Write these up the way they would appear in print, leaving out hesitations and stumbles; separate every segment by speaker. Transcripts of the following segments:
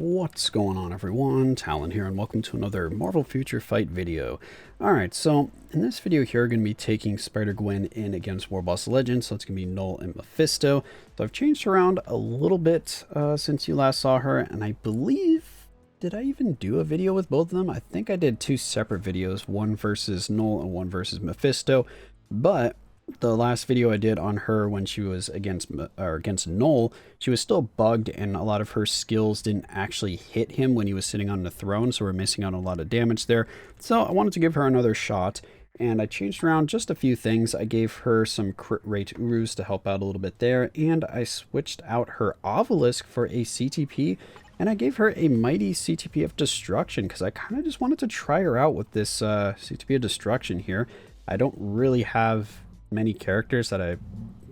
Speaker 1: What's going on, everyone? Talen here, and welcome to another Marvel Future Fight video. Alright, so in this video here, we're going to be taking Spider-Gwen in against Warboss Legends, so it's going to be Knull and Mephisto. So I've changed around a little bit since you last saw her, and I believe, did I even do a video with both of them? I think I did two separate videos, one versus Knull and one versus Mephisto, but the last video I did on her when she was against Knull, she was still bugged and a lot of her skills didn't actually hit him when he was sitting on the throne, so we're missing out on a lot of damage there. So I wanted to give her another shot, and I changed around just a few things. I gave her some crit rate Urus to help out a little bit there, and I switched out her Obelisk for a CTP, and I gave her a mighty CTP of Destruction because I kind of just wanted to try her out with this CTP of Destruction here. I don't really have many characters that I,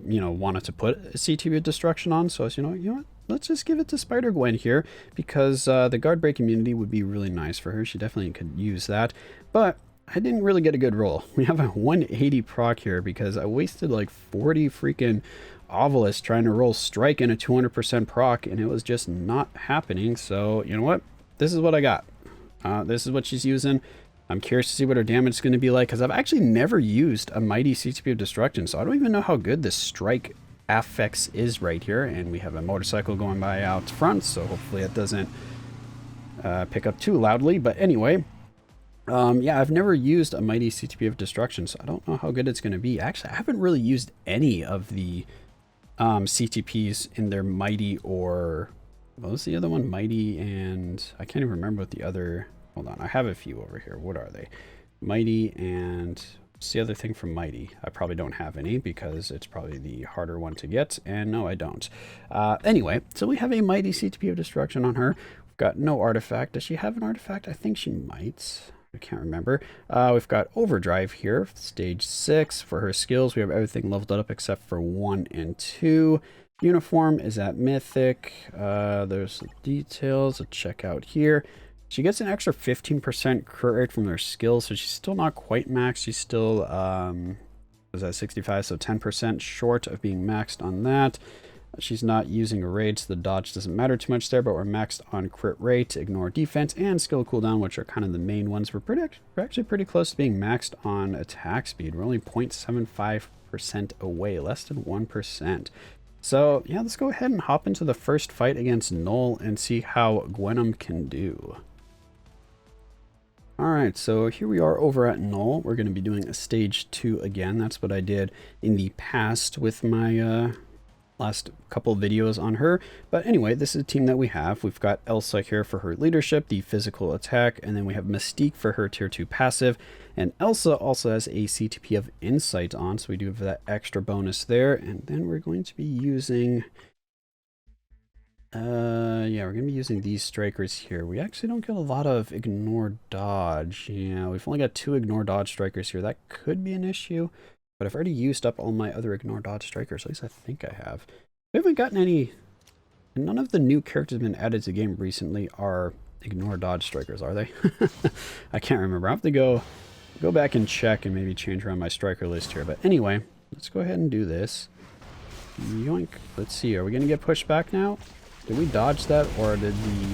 Speaker 1: wanted to put a CTP of Destruction on, so I was, you know what, let's just give it to Spider-Gwen here, because the guard break immunity would be really nice for her. She definitely could use that, but I didn't really get a good roll. We have a 180 proc here because I wasted like 40 freaking Obelisks trying to roll Strike and a 200% proc, and it was just not happening. So, you know what? This is what I got. This is what she's using. I'm curious to see what her damage is going to be like, because I've actually never used a mighty CTP of Destruction, so I don't even know how good this Strike affix is right here. And we have a motorcycle going by out front, so hopefully it doesn't pick up too loudly. But anyway, yeah, I've never used a mighty CTP of Destruction, so I don't know how good it's going to be. Actually, I haven't really used any of the CTPs in their mighty, or what was the other one? Mighty, and I can't even remember what the other... Hold on, I have a few over here. What are they? Mighty, and what's the other thing from Mighty? I probably don't have any because it's probably the harder one to get, and no, I don't. Anyway, so we have a mighty CTP of Destruction on her. We've got no artifact. Does she have an artifact? I think she might. I can't remember. We've got Overdrive here, stage 6 for her skills. We have everything leveled up except for 1 and 2. Uniform is at Mythic. There's the details. Let's check out here. She gets an extra 15% crit rate from their skills, so she's still not quite maxed. She's still, was at 65, so 10% short of being maxed on that. She's not using a raid, so the dodge doesn't matter too much there, but we're maxed on crit rate, ignore defense, and skill cooldown, which are kind of the main ones. We're actually pretty close to being maxed on attack speed. We're only 0.75% away, less than 1%. So, yeah, let's go ahead and hop into the first fight against Knull and see how Gwenum can do. Alright, so here we are over at Knull. We're going to be doing a stage 2 again. That's what I did in the past with my last couple videos on her. But anyway, this is the team that we have. We've got Elsa here for her leadership, the physical attack, and then we have Mystique for her tier 2 passive. And Elsa also has a CTP of Insight on, so we do have that extra bonus there. And then we're going to be using... yeah, we're going to be using these strikers here. We actually don't get a lot of ignore dodge. Yeah, we've only got 2 ignore dodge strikers here. That could be an issue, but I've already used up all my other ignore dodge strikers. At least I think I have. We haven't gotten any... None of the new characters have been added to the game recently are ignore dodge strikers, are they? I can't remember. I'll have to go back and check and maybe change around my striker list here. But anyway, let's go ahead and do this. Yoink. Let's see. Are we going to get pushed back now? Did we dodge that, or did the,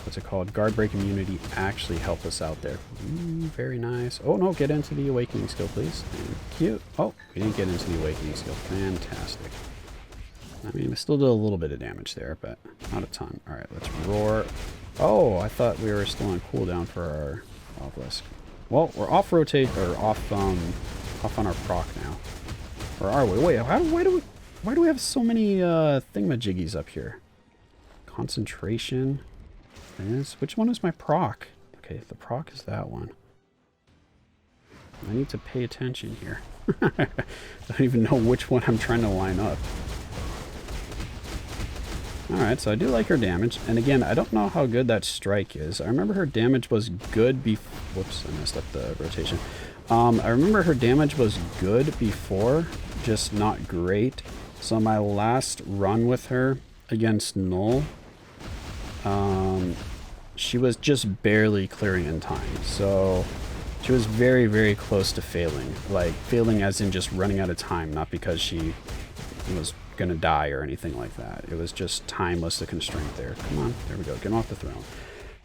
Speaker 1: what's it called, guard break immunity actually help us out there? Very nice. Oh no, get into the awakening skill, please. Thank you. Oh, we didn't get into the awakening skill. Fantastic. I mean, we still did a little bit of damage there, but not a ton. All right, let's roar. Oh, I thought we were still on cooldown for our obelisk. Well, we're off rotate, or off on our proc now. Or are we? Wait, why do we have so many thingamajiggies up here? Concentration is, which one is my proc? Okay, the proc is that one. I need to pay attention here. I don't even know which one I'm trying to line up. Alright, so I do like her damage, and again, I don't know how good that strike is. I remember her damage was good before... Whoops, I messed up the rotation. I remember her damage was good before, just not great. So my last run with her against Knull, she was just barely clearing in time, so she was very, very close to failing. Like, failing as in just running out of time, not because she was gonna die or anything like that. It was just time was the constraint there. Come on, there we go, get off the throne.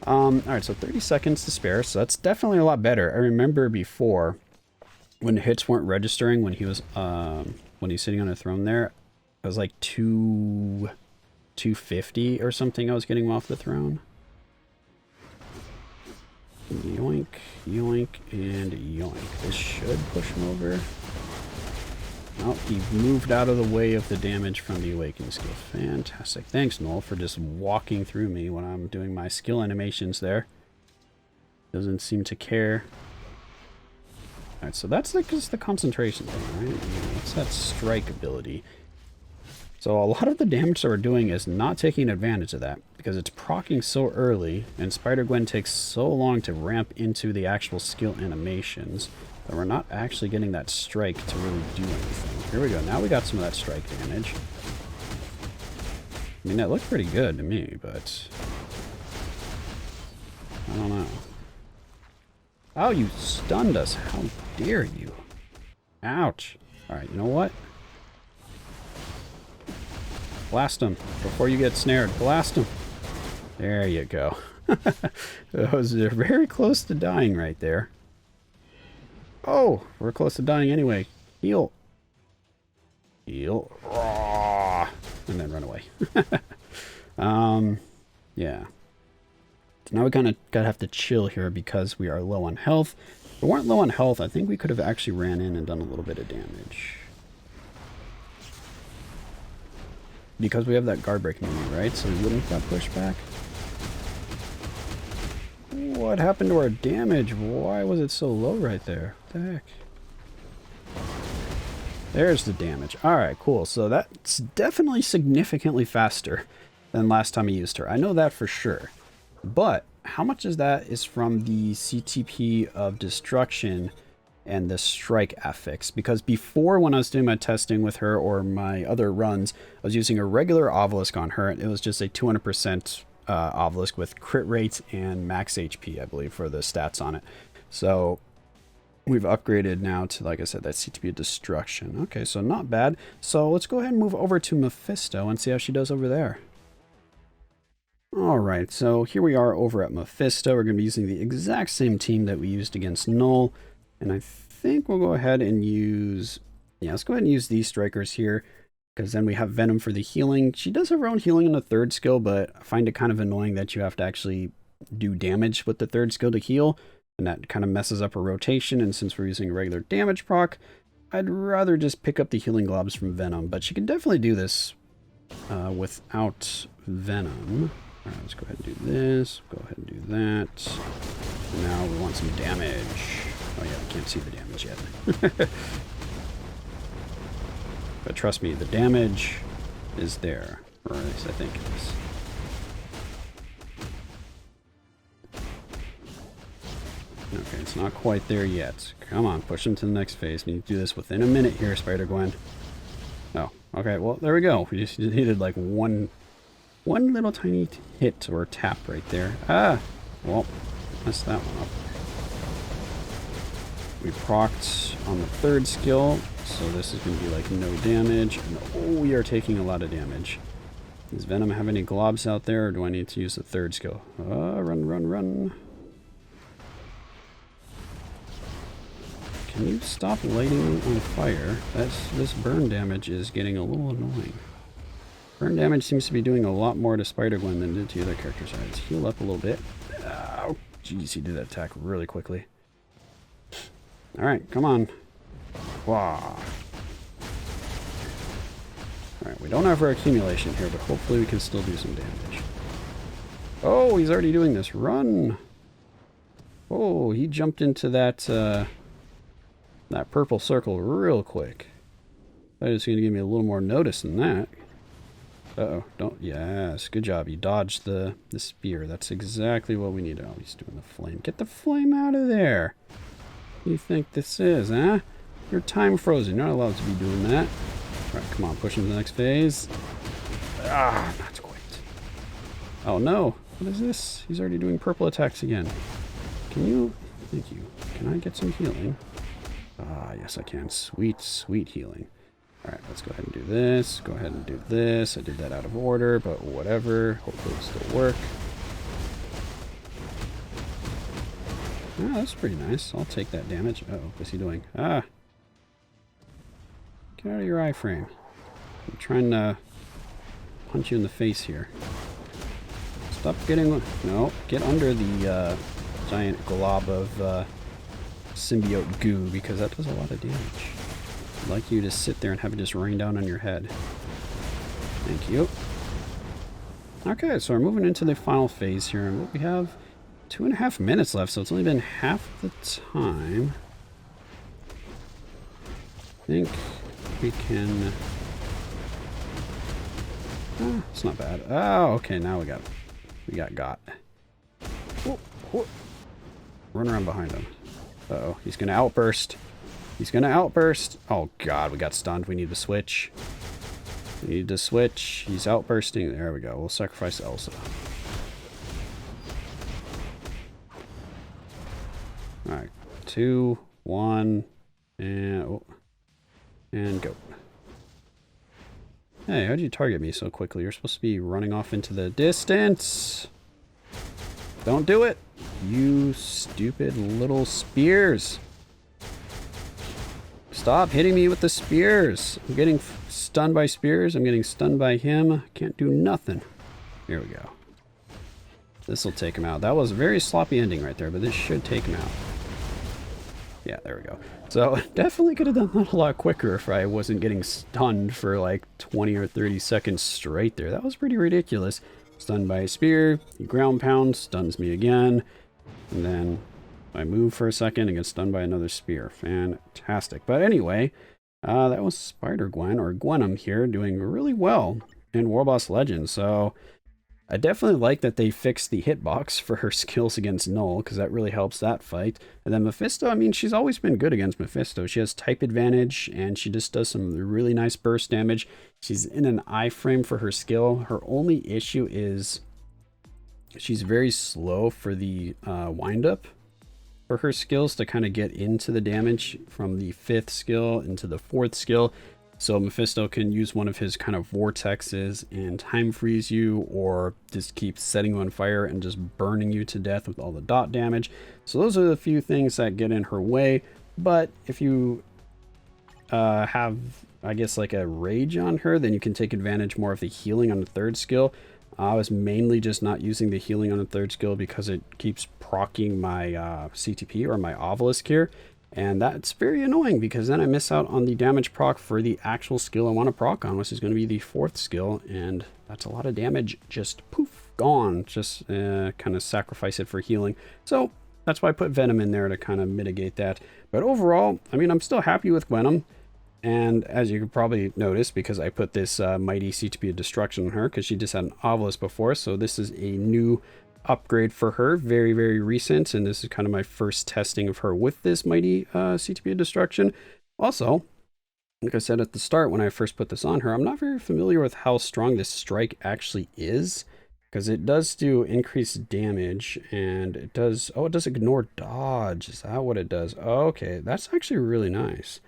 Speaker 1: Alright, so 30 seconds to spare, so that's definitely a lot better. I remember before, when the hits weren't registering, when he was sitting on a throne there, it was like 250 or something I was getting off the throne. Yoink, yoink, and yoink. This should push him over. Oh, he moved out of the way of the damage from the awakening skill. Fantastic. Thanks, Knull, for just walking through me when I'm doing my skill animations there. Doesn't seem to care. Alright, so that's like just the concentration thing, right? What's that strike ability? So a lot of the damage that we're doing is not taking advantage of that, because it's proccing so early, and Spider-Gwen takes so long to ramp into the actual skill animations, that we're not actually getting that strike to really do anything. Here we go, now we got some of that strike damage. I mean, that looked pretty good to me, but I don't know. Oh, you stunned us. How dare you? Ouch. Alright, you know what? Blast him before you get snared. Blast him. There you go. That was very close to dying right there. Oh, we're close to dying anyway. Heal. Heal. And then run away. Yeah. So now we kind of gotta have to chill here because we are low on health. If we weren't low on health, I think we could have actually ran in and done a little bit of damage. Because we have that guard break menu, right? So we wouldn't have got pushed back. What happened to our damage? Why was it so low right there? What the heck? There's the damage. Alright, cool. So that's definitely significantly faster than last time I used her. I know that for sure. But how much of that is from the CTP of Destruction and the Strike affix? Because before, when I was doing my testing with her or my other runs, I was using a regular obelisk on her. It was just a 200% obelisk with crit rates and max HP, I believe, for the stats on it. So we've upgraded now to, like I said, that CTP of Destruction. Okay, so not bad. So let's go ahead and move over to Mephisto and see how she does over there. Alright, so here we are over at Mephisto. We're going to be using the exact same team that we used against Knull. And I think we'll go ahead and use... Yeah, let's go ahead and use these strikers here, because then we have Venom for the healing. She does have her own healing in the third skill, but I find it kind of annoying that you have to actually do damage with the third skill to heal, and that kind of messes up her rotation. And since we're using a regular damage proc, I'd rather just pick up the healing globs from Venom, but she can definitely do this without Venom. Alright, let's go ahead and do this, go ahead and do that. And now we want some damage. Oh yeah, we can't see the damage yet. But trust me, the damage is there. Or at least I think it is. Okay, it's not quite there yet. Come on, push him to the next phase. We need to do this within a minute here, Spider-Gwen. Oh, okay, well, there we go. We just needed like one little tiny hit or tap right there. Ah! Well, messed that one up. We procced on the third skill, so this is going to be like no damage. And oh, we are taking a lot of damage. Does Venom have any globs out there, or do I need to use the third skill? Run, run, run. Can you stop lighting me on fire? This burn damage is getting a little annoying. Burn damage seems to be doing a lot more to Spider-Gwen than it did to the other characters. Alright, let's heal up a little bit. Oh, jeez, he did that attack really quickly. Alright, come on. Wow. Alright, we don't have our accumulation here, but hopefully we can still do some damage. Oh, he's already doing this. Run! Oh, he jumped into that, that purple circle real quick. That is going to give me a little more notice than that. Uh-oh, don't, yes, good job. You dodged the spear. That's exactly what we need. Oh, he's doing the flame. Get the flame out of there. What do you think this is, huh? You're time frozen. You're not allowed to be doing that. Alright, come on, push him to the next phase. Ah, not quite. Oh no, what is this? He's already doing purple attacks again. Can you, thank you. Can I get some healing? Ah, yes I can. Sweet, sweet healing. Alright, let's go ahead and do this. Go ahead and do this. I did that out of order, but whatever. Hopefully it'll still work. Oh, that's pretty nice. I'll take that damage. Uh-oh, what's he doing? Ah! Get out of your iframe. I'm trying to punch you in the face here. Stop getting... No, get under the giant glob of symbiote goo, because that does a lot of damage. I'd like you to sit there and have it just rain down on your head. Thank you. Okay, so we're moving into the final phase here, and we have 2.5 minutes left, so it's only been half the time. I think we can... it's not bad. Oh, okay, now we got Whoa, whoa. Run around behind him. Uh-oh, he's gonna outburst. He's gonna outburst. Oh god, we got stunned. We need to switch. We need to switch. He's outbursting. There we go. We'll sacrifice Elsa. Alright. 2, 1, and go. Hey, how'd you target me so quickly? You're supposed to be running off into the distance. Don't do it, you stupid little spears. Stop hitting me with the spears. I'm getting stunned by spears. I'm getting stunned by him. Can't do nothing. Here we go. This will take him out. That was a very sloppy ending right there, but this should take him out. Yeah, there we go. So definitely could have done that a lot quicker if I wasn't getting stunned for like 20 or 30 seconds straight there. That was pretty ridiculous. Stunned by a spear, he ground pound, stuns me again, and then I move for a second and get stunned by another spear. Fantastic. But anyway, that was Spider-Gwen, or Gwenum here, doing really well in War Boss Legends. So I definitely like that they fixed the hitbox for her skills against Knull, because that really helps that fight. And then Mephisto, I mean, she's always been good against Mephisto. She has type advantage, and she just does some really nice burst damage. She's in an iframe for her skill. Her only issue is she's very slow for the wind-up for her skills to kind of get into the damage from the 5th skill into the 4th skill. So Mephisto can use one of his kind of vortexes and time freeze you, or just keep setting you on fire and just burning you to death with all the dot damage. So those are the few things that get in her way. But if you have, I guess, like a rage on her, then you can take advantage more of the healing on the 3rd skill. I was mainly just not using the healing on the 3rd skill because it keeps proccing my CTP or my obelisk here. And that's very annoying, because then I miss out on the damage proc for the actual skill I want to proc on, which is going to be the 4th skill. And that's a lot of damage, just poof, gone. Just kind of sacrifice it for healing. So that's why I put Venom in there, to kind of mitigate that. But overall, I mean, I'm still happy with Gwenum. And as you could probably notice, because I put this mighty CTP of destruction on her, because she just had an obelisk before. So this is a new upgrade for her, very, very recent, and this is kind of my first testing of her with this mighty CTP of destruction. Also, like I said at the start when I first put this on her, I'm not very familiar with how strong this strike actually is, because it does do increased damage, and it does, oh, it does ignore dodge. Is that what it does? Oh, okay, that's actually really nice.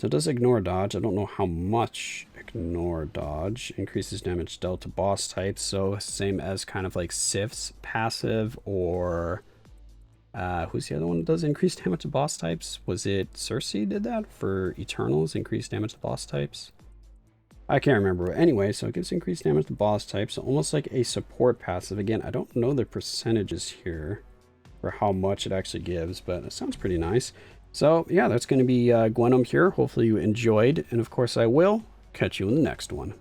Speaker 1: So it does ignore dodge. I don't know how much ignore dodge. Increases damage dealt to boss types. So same as kind of like Sif's passive, or who's the other one that does increased damage to boss types? Was it Cersei did that for Eternals? Increased damage to boss types? I can't remember. But anyway, so it gives increased damage to boss types. So almost like a support passive. Again, I don't know the percentages here for how much it actually gives, but it sounds pretty nice. So yeah, that's going to be Gwenum here. Hopefully you enjoyed, and of course I will catch you in the next one.